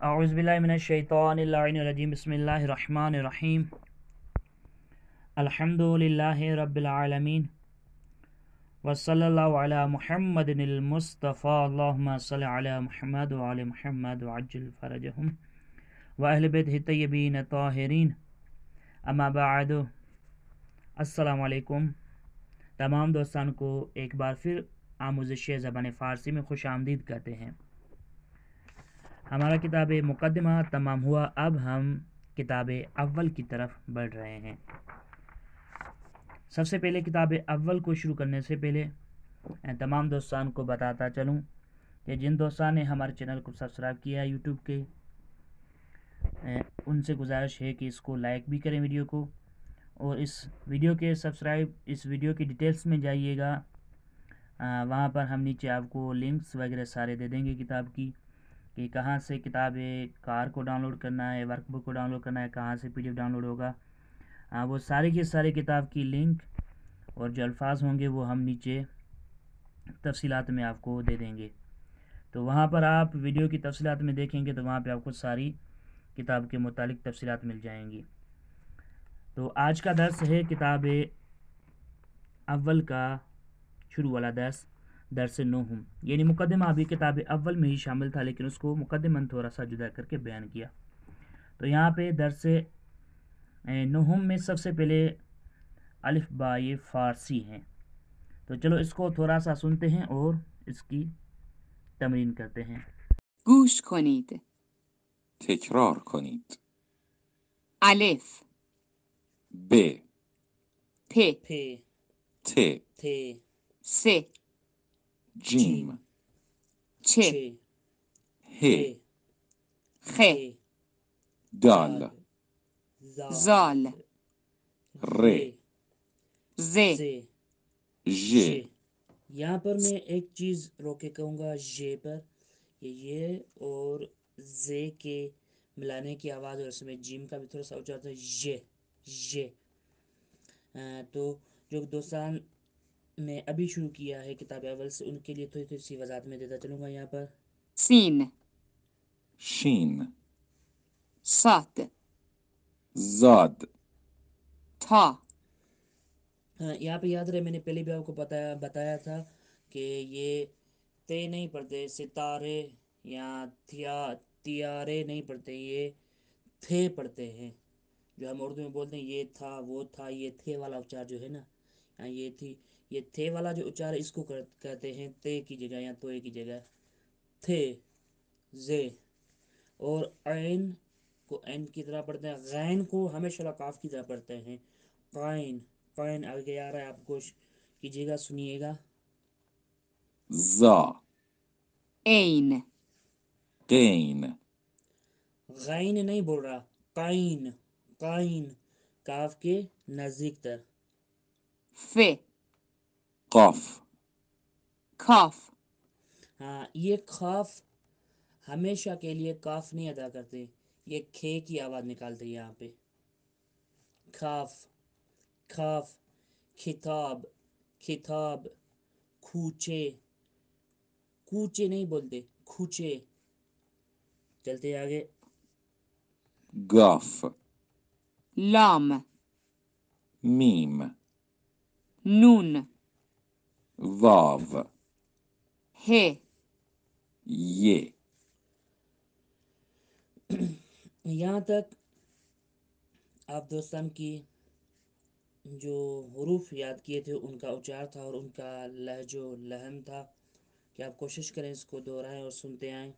اعوذ باللہ من الشیطان اللعین الرجیم بسم اللہ الرحمن الرحیم الحمد للہ رب العالمین وصلی اللہ علی محمد المصطفیٰ اللہم صلی علی محمد وعلی محمد وعجل فرجہم واہل بیتہ الطیبین الطاہرین اما بعد السلام علیکم۔ تمام دوستان کو ایک بار پھر آموزش زبان فارسی میں خوش آمدید کہتے ہیں۔ ہمارا کتاب مقدمہ تمام ہوا، اب ہم کتاب اول کی طرف بڑھ رہے ہیں۔ سب سے پہلے کتاب اول کو شروع کرنے سے پہلے تمام دوستان کو بتاتا چلوں کہ جن دوستان نے ہمارے چینل کو سبسکرائب کیا ہے یوٹیوب کے، ان سے گزارش ہے کہ اس کو لائک بھی کریں ویڈیو کو، اور اس ویڈیو کی ڈیٹیلز میں جائیے گا، وہاں پر ہم نیچے آپ کو لنکس وغیرہ سارے دے دیں گے کتاب کی، کہ کہاں سے کتاب کار کو ڈاؤن لوڈ کرنا ہے، ورک بک کو ڈاؤن لوڈ کرنا ہے، کہاں سے PDF ڈاؤن لوڈ ہوگا، وہ سارے کی سارے کتاب کی لنک اور جو الفاظ ہوں گے وہ ہم نیچے تفصیلات میں آپ کو دے دیں گے۔ تو وہاں پر آپ ویڈیو کی تفصیلات میں دیکھیں گے تو وہاں پہ آپ کو ساری کتاب کے متعلق تفصیلات مل جائیں گی۔ تو آج کا درس ہے کتاب اول کا شروع والا درس نوہم، یعنی مقدمہ ابھی کتاب اول میں ہی شامل تھا لیکن اس کو مقدمہ تھوڑا سا جدا کر کے بیان کیا۔ تو یہاں پہ درس نوہم میں سب سے پہلے الف بائے فارسی ہیں، تو چلو اس کو تھوڑا سا سنتے ہیں اور اس کی تمرین کرتے ہیں۔ گوش کنید. تکرار کنید. الف ب پ پھ ت تھ س جیم چ چھ ه خ دال زال ر ز ز ژ یہاں پر میں ایک چیز روک کے کہوں گا ژ پر، یہ اور ز کے ملانے کی آواز اور اس میں جیم کا بھی تھوڑا سا اچھا ہوتا ہے، ژ تو جو دوستان نے ابھی شروع کیا ہے کتاب اول سے ان کے لیے تھوڑی سی وضاحت میں دیتا چلوں گا۔ یہاں پر سین شین صاد زاد تا یہاں پہ یاد رہے میں نے پہلے بھی آپ کو بتایا تھا کہ یہ تے نہیں پڑھتے، ستارے یا تیارے نہیں پڑھتے، یہ تھے پڑھتے ہیں۔ جو ہم اردو میں بولتے ہیں یہ تھا وہ تھا، یہ تھے والا اچار جو ہے نا، یہ تھی، یہ تھے والا جو اچار اس کو کہتے ہیں تے کی جگہ یا توئے کی جگہ تھے زے، اور عین کو عین کی طرح پڑھتے ہیں، غین کو ہمیشہ کاف کی طرح پڑھتے ہیں، قائن قائن آگے آ رہا ہے، آپ کوشش کیجیے گا، سنیے گا۔ زا عین قین غین نہیں بول رہا، قائن قائن، کاف کے نزدیک تر۔ ف قاف کاف ہاں، یہ خاف ہمیشہ کے لیے کاف نہیں ادا کرتے، یہ کھے کی آواز نکالتے یہاں پہ، کھاف کھاف، کتاب کتاب، کھوچے کوچے نہیں بولتے، کھوچے۔ چلتے آگے، گاف لام میم نون واو ہ یہ یہاں تک آپ دوستان کی جو حروف یاد کیے تھے ان کا اچار تھا اور ان کا لہج و لہن تھا، کہ آپ کوشش کریں اس کو دہرائیں اور سنتے آئیں۔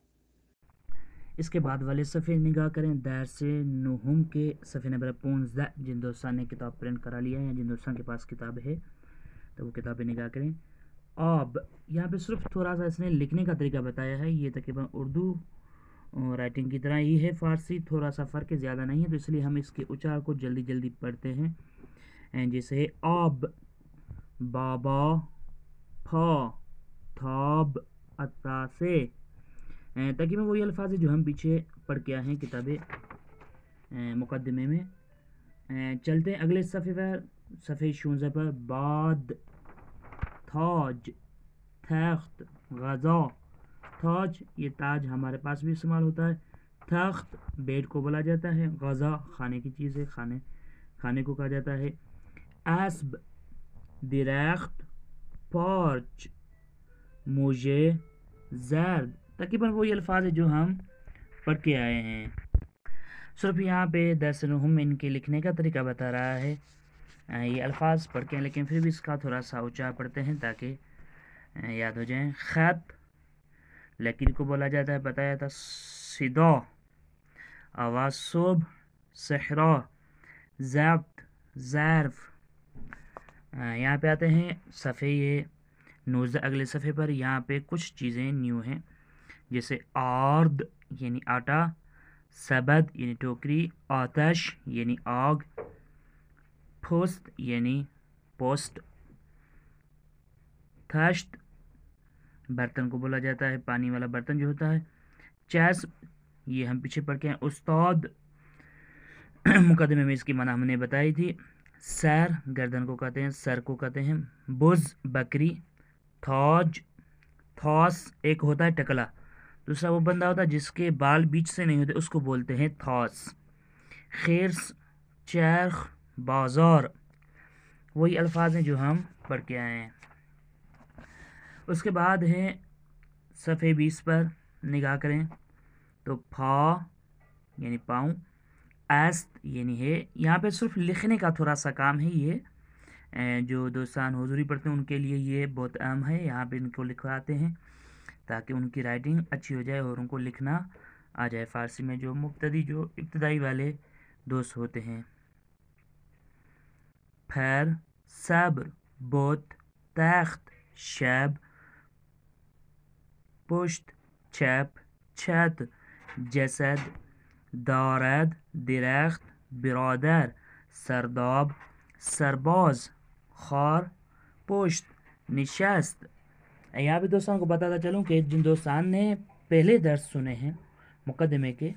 اس کے بعد والے صفحے نگاہ کریں، درس نوہم کے صفحے نمبر 15، جن دوستان نے کتاب پرنٹ کرا لیا ہے یا جن دوستان کے پاس کتاب ہے تو وہ کتابیں نگاہ کریں۔ آب، یہاں پہ صرف تھوڑا سا اس نے لکھنے کا طریقہ بتایا ہے، یہ تقریباً اردو رائٹنگ کی طرح ہی ہے، فارسی تھوڑا سا فرق زیادہ نہیں ہے، تو اس لیے ہم اس کے اچار کو جلدی جلدی پڑھتے ہیں، جیسے آب، بابا، پھا، تھاب، اتاسے، تقریباً وہی الفاظ جو ہم پیچھے پڑھ کے آئے ہیں کتاب مقدمے میں۔ چلتے ہیں اگلے صفحے پر، صفحے 16 پر، باد، تاج، تخت، غذا، تاج یہ تاج ہمارے پاس بھی استعمال ہوتا ہے، تخت بیڈ کو بولا جاتا ہے. غذا کھانے کی چیز ہے, کھانے کو کہا جاتا ہے. اسب درخت. پارچ موزے. زرد. تقریباً وہی الفاظ ہیں جو ہم پڑھ کے آئے ہیں. صرف یہاں پہ درس نحو ان کے لکھنے کا طریقہ بتا رہا ہے. یہ الفاظ پڑھ کے ہیں لیکن پھر بھی اس کا تھوڑا سا اونچا پڑھتے ہیں تاکہ یاد ہو جائیں. خط لکیر کو بولا جاتا ہے, بتایا تھا. صدا آواز. صبح صحرا. ضبط ظرف. یہاں پہ آتے ہیں صفحے یہ 19 اگلے صفحے پر. یہاں پہ کچھ چیزیں نیو ہیں جیسے آرد یعنی آٹا, سبد یعنی ٹوکری, آتش یعنی آگ, پھست یعنی پوسٹ, تھشت برتن کو بولا جاتا ہے, پانی والا برتن جو ہوتا ہے. چسب یہ ہم پیچھے پڑھ کے ہیں. استاد مقدمے میں اس کی معنی ہم نے بتائی تھی. سر گردن کو کہتے ہیں, سر کو کہتے ہیں. بز بکری. تھوج تھوس ایک ہوتا ہے ٹکلا, دوسرا وہ بندہ ہوتا ہے جس کے بال بیچ سے نہیں ہوتے, اس کو بولتے ہیں تھوس. خرس چرخ بازار وہی الفاظ ہیں جو ہم پڑھ کے آئے ہیں. اس کے بعد ہے صفحے 20 پر نگاہ کریں تو پھا یعنی پاؤں, است یعنی ہے. یہاں پہ صرف لکھنے کا تھوڑا سا کام ہے. یہ جو دوستان حضوری پڑھتے ہیں ان کے لیے یہ بہت اہم ہے. یہاں پہ ان کو لکھواتے ہیں تاکہ ان کی رائٹنگ اچھی ہو جائے اور ان کو لکھنا آ جائے فارسی میں, جو ابتدائی والے دوست ہوتے ہیں. پھر صبر بت تخت شب پشت چپ چھت جسد دارد درخت برادر سرداب سرباز خار پشت نشست. یہاں پہ دوستان کو بتاتا چلوں کہ جن دوستان نے پہلے درس سنے ہیں مقدمے کے,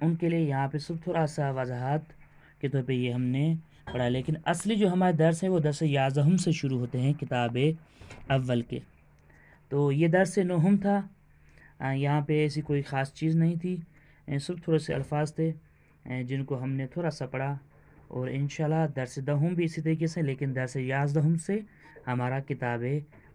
ان کے لیے یہاں پہ صرف تھوڑا سا وضاحت کے طور پہ یہ ہم نے پڑھا, لیکن اصلی جو ہمارے درس ہیں وہ درس یازدہم سے شروع ہوتے ہیں کتاب اول کے. تو یہ درس نہم تھا. یہاں پہ ایسی کوئی خاص چیز نہیں تھی, صرف تھوڑے سے الفاظ تھے جن کو ہم نے تھوڑا سا پڑھا, اور انشاءاللہ درس دہم بھی اسی طریقے سے, لیکن درس یازدہم سے ہمارا کتاب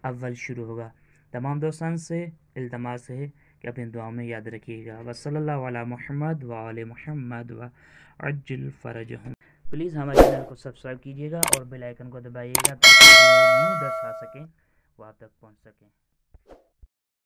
اول شروع ہوگا. تمام دوستان سے التماس ہے کہ اپنے دعاؤں میں یاد رکھیے گا. وصلی اللہ علی محمد وآل محمد وعجل فرجہم. پلیز ہمارے چینل کو سبسکرائب کیجیے گا اور بیل آئیکن کو دبائیے گا تاکہ جو نیو درس آ سکیں وہ آپ تک پہنچ سکیں.